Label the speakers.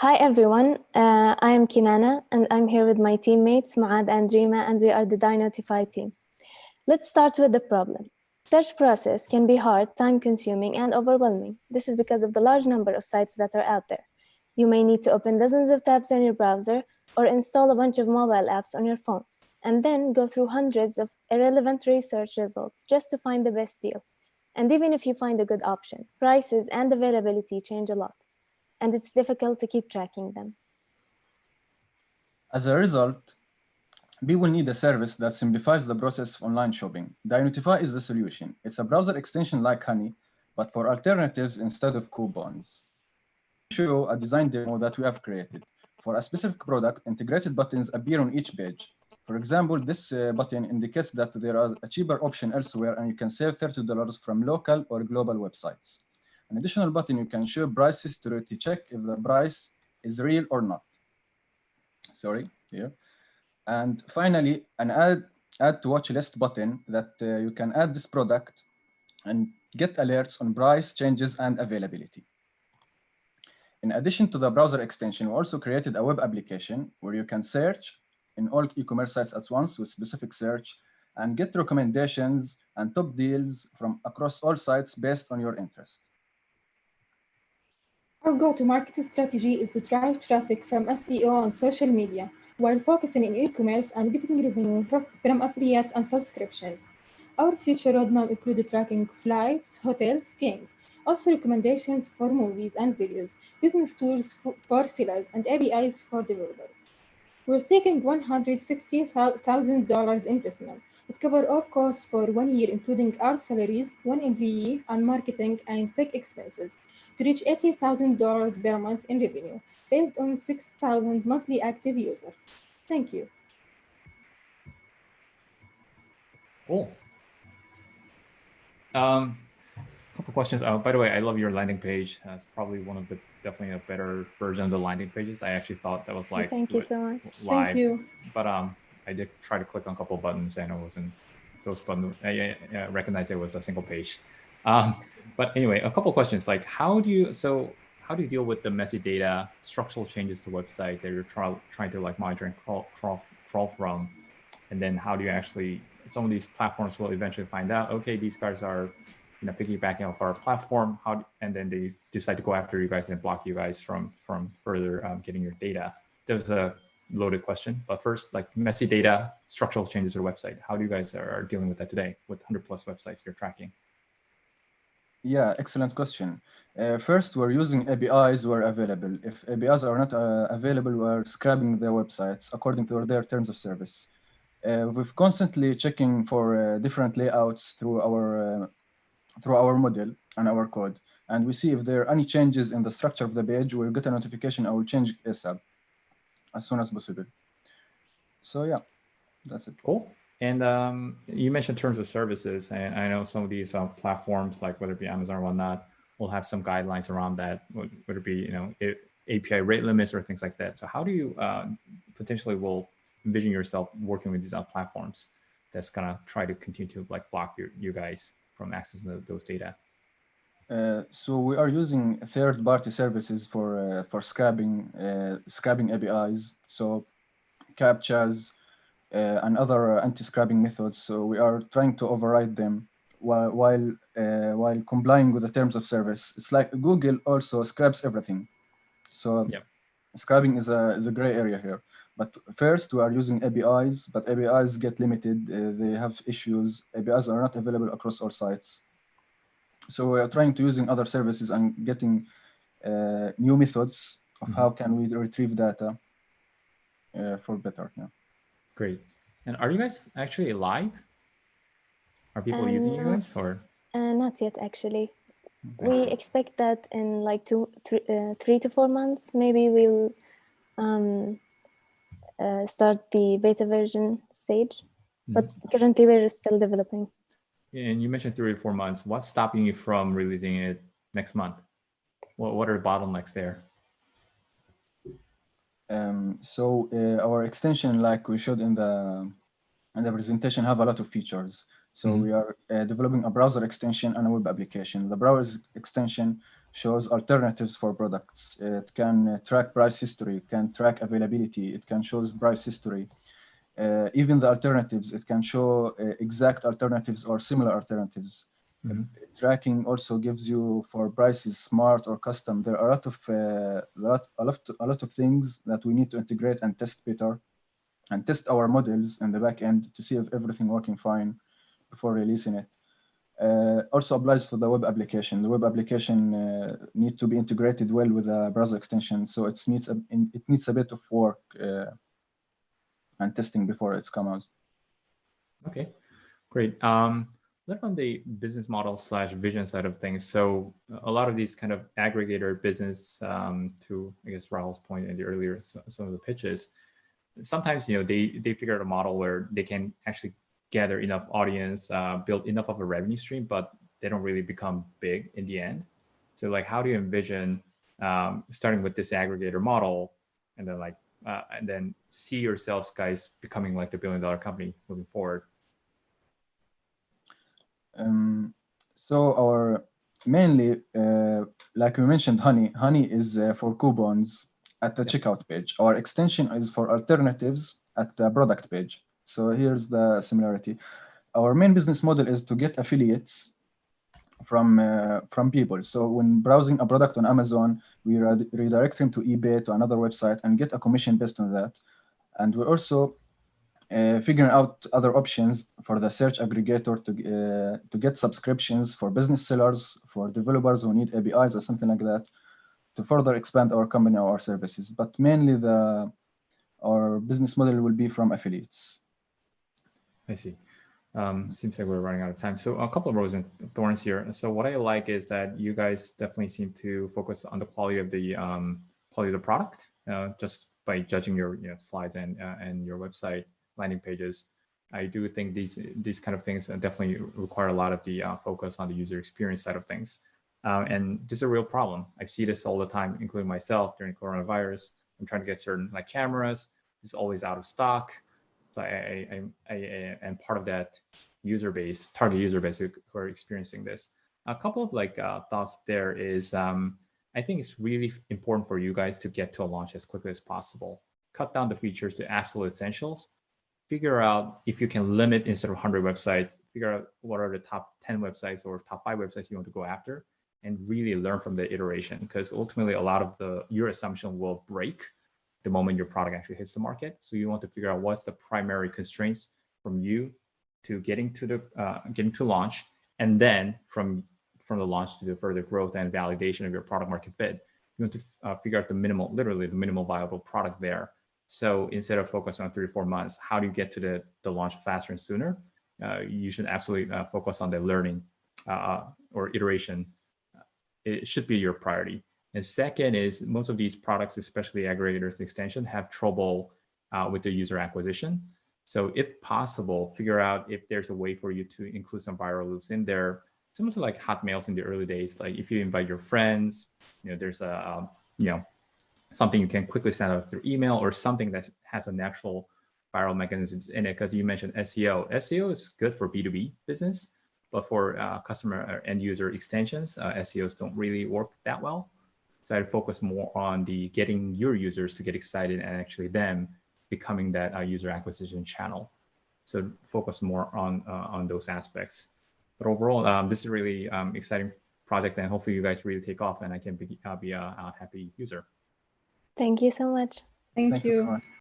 Speaker 1: Hi everyone, I am Kinana and I'm here with my teammates Muath and Reema, and we are the DyNotify team. Let's start with the problem. Search process can be hard, time-consuming, and overwhelming. This is because of the large number of sites that are out there. You may need to open dozens of tabs on your browser or install a bunch of mobile apps on your phone, and then go through hundreds of irrelevant research results just to find the best deal. And even if you find a good option, prices and availability change a lot, and it's difficult to keep tracking them.
Speaker 2: As a result, people need a service that simplifies the process of online shopping. DyNotify is the solution. It's a browser extension like Honey, but for alternatives instead of coupons. Let me show you a design demo that we have created. For a specific product, integrated buttons appear on each page. For example, this button indicates that there is a cheaper option elsewhere and you can save $30 from local or global websites. An additional button, you can show prices to check if the price is real or not. Sorry, here. And finally, an add to watch list button that you can add this product and get alerts on price changes and availability. In addition to the browser extension, we also created a web application where you can search in all e-commerce sites at once with specific search and get recommendations and top deals from across all sites based on your interest.
Speaker 3: Our go-to-market strategy is to drive traffic from SEO and social media while focusing on e-commerce and getting revenue from affiliates and subscriptions. Our future roadmap includes tracking flights, hotels, games, also recommendations for movies and videos, business tools for sellers, and APIs for developers. We're seeking $160,000 investment. It covers all costs for 1 year, including our salaries, 1 employee, and marketing and tech expenses, to reach $80,000 per month in revenue, based on 6,000 monthly active users. Thank you.
Speaker 4: Cool. Couple questions. By the way, I love your landing page. That's probably one of the definitely a better version of the landing pages. I actually thought that was like
Speaker 1: thank you so much.
Speaker 4: Live.
Speaker 3: Thank you.
Speaker 4: But I did try to click on a couple of buttons and it wasn't those buttons. I recognized it was a single page. But anyway, a couple of questions like how do you deal with the messy data, structural changes to website that you're trying to like monitor and crawl from, and then how do you actually, some of these platforms will eventually find out, okay, these guys are piggybacking off our platform, and then they decide to go after you guys and block you guys from further getting your data. There's a loaded question, but first, like messy data, structural changes to the website. How do you guys are dealing with that today with 100+ websites you're tracking?
Speaker 2: Yeah, excellent question. First, we're using APIs where available. If APIs are not available, we're scrapping their websites according to their terms of service. We've constantly checking for different layouts through our model and our code, and we see if there are any changes in the structure of the page. We'll get a notification. I will change ASAP as soon as possible. So yeah, that's it.
Speaker 4: Cool. And you mentioned terms of services, and I know some of these platforms, like whether it be Amazon or whatnot, will have some guidelines around that, whether it be API rate limits or things like that. So how do you potentially will envision yourself working with these platforms that's gonna try to continue to like block you guys from accessing those data?
Speaker 2: So we are using third-party services for scrapping APIs, so CAPTCHAs and other anti-scrapping methods. So we are trying to override them while complying with the terms of service. It's like Google also scraps everything. So
Speaker 4: yep.
Speaker 2: Scrapping is a gray area here. But first, we are using APIs, but APIs get limited. They have issues. APIs are not available across all sites. So we are trying to using other services and getting new methods of how can we retrieve data for better. Yeah.
Speaker 4: Great. And are you guys actually live? Are people using you guys or?
Speaker 1: Not yet, actually. We expect that in like 3 to 4 months, maybe we'll start the beta version stage, but currently we're still developing.
Speaker 4: And you mentioned 3 to 4 months. What's stopping you from releasing it next month? What are the bottlenecks there?
Speaker 2: So our extension, like we showed in the presentation, have a lot of features. So we are developing a browser extension and a web application. The browser extension shows alternatives for products. It can track price history, it can track availability, it can show price history. Even the alternatives, it can show exact alternatives or similar alternatives.
Speaker 4: Mhm.
Speaker 2: Tracking also gives you for prices, smart or custom. There are a lot of things that we need to integrate and test better, and test our models in the back end to see if everything working fine before releasing it. Also applies for the web application. The web application needs to be integrated well with a browser extension, so it needs a bit of work and testing before it's come out.
Speaker 4: Okay, great. Look on the business model / vision side of things. So a lot of these kind of aggregator business, to I guess Rahul's point in the earlier some of the pitches, sometimes they figure out a model where they can actually gather enough audience, build enough of a revenue stream, but they don't really become big in the end. So like, how do you envision starting with this aggregator model, and then see yourselves guys becoming like the billion-dollar company moving forward?
Speaker 2: So our mainly, like we mentioned, Honey is for coupons at the checkout page. Our extension is for alternatives at the product page. So here's the similarity. Our main business model is to get affiliates from people. So when browsing a product on Amazon, we redirect them to eBay, to another website, and get a commission based on that. And we're also figuring out other options for the search aggregator to get subscriptions for business sellers, for developers who need APIs or something like that, to further expand our company or our services. But mainly our business model will be from affiliates.
Speaker 4: I see. Seems like we're running out of time. So a couple of roses and thorns here. So what I like is that you guys definitely seem to focus on the quality of the product, just by judging your slides and your website landing pages. I do think these kind of things definitely require a lot of the focus on the user experience side of things. And this is a real problem. I see this all the time, including myself during coronavirus. I'm trying to get certain like cameras. It's always out of stock. So I am part of that target user base who are experiencing this. A couple of thoughts there is, I think it's really important for you guys to get to a launch as quickly as possible. Cut down the features to absolute essentials. Figure out if you can limit instead of 100 websites, figure out what are the top 10 websites or top 5 websites you want to go after, and really learn from the iteration, because ultimately a lot of your assumption will break the moment your product actually hits the market. So you want to figure out what's the primary constraints from you to getting to launch, and then from the launch to the further growth and validation of your product market fit. You want to figure out the minimal viable product there. So instead of focusing on 3 or 4 months, how do you get to the launch faster and sooner? You should absolutely focus on the learning or iteration. It should be your priority. And second is, most of these products, especially aggregators extension, have trouble with the user acquisition. So if possible, figure out if there's a way for you to include some viral loops in there, similar to like Hotmails in the early days. Like if you invite your friends, there's a something you can quickly send out through email, or something that has a natural viral mechanisms in it. Because you mentioned SEO. SEO is good for B2B business, but for customer end user extensions, SEOs don't really work that well. So I'd focus more on getting your users to get excited and actually them becoming that user acquisition channel. So focus more on those aspects. But overall, this is a really exciting project, and hopefully you guys really take off and I can be a happy user.
Speaker 1: Thank you so much.
Speaker 3: Thank you.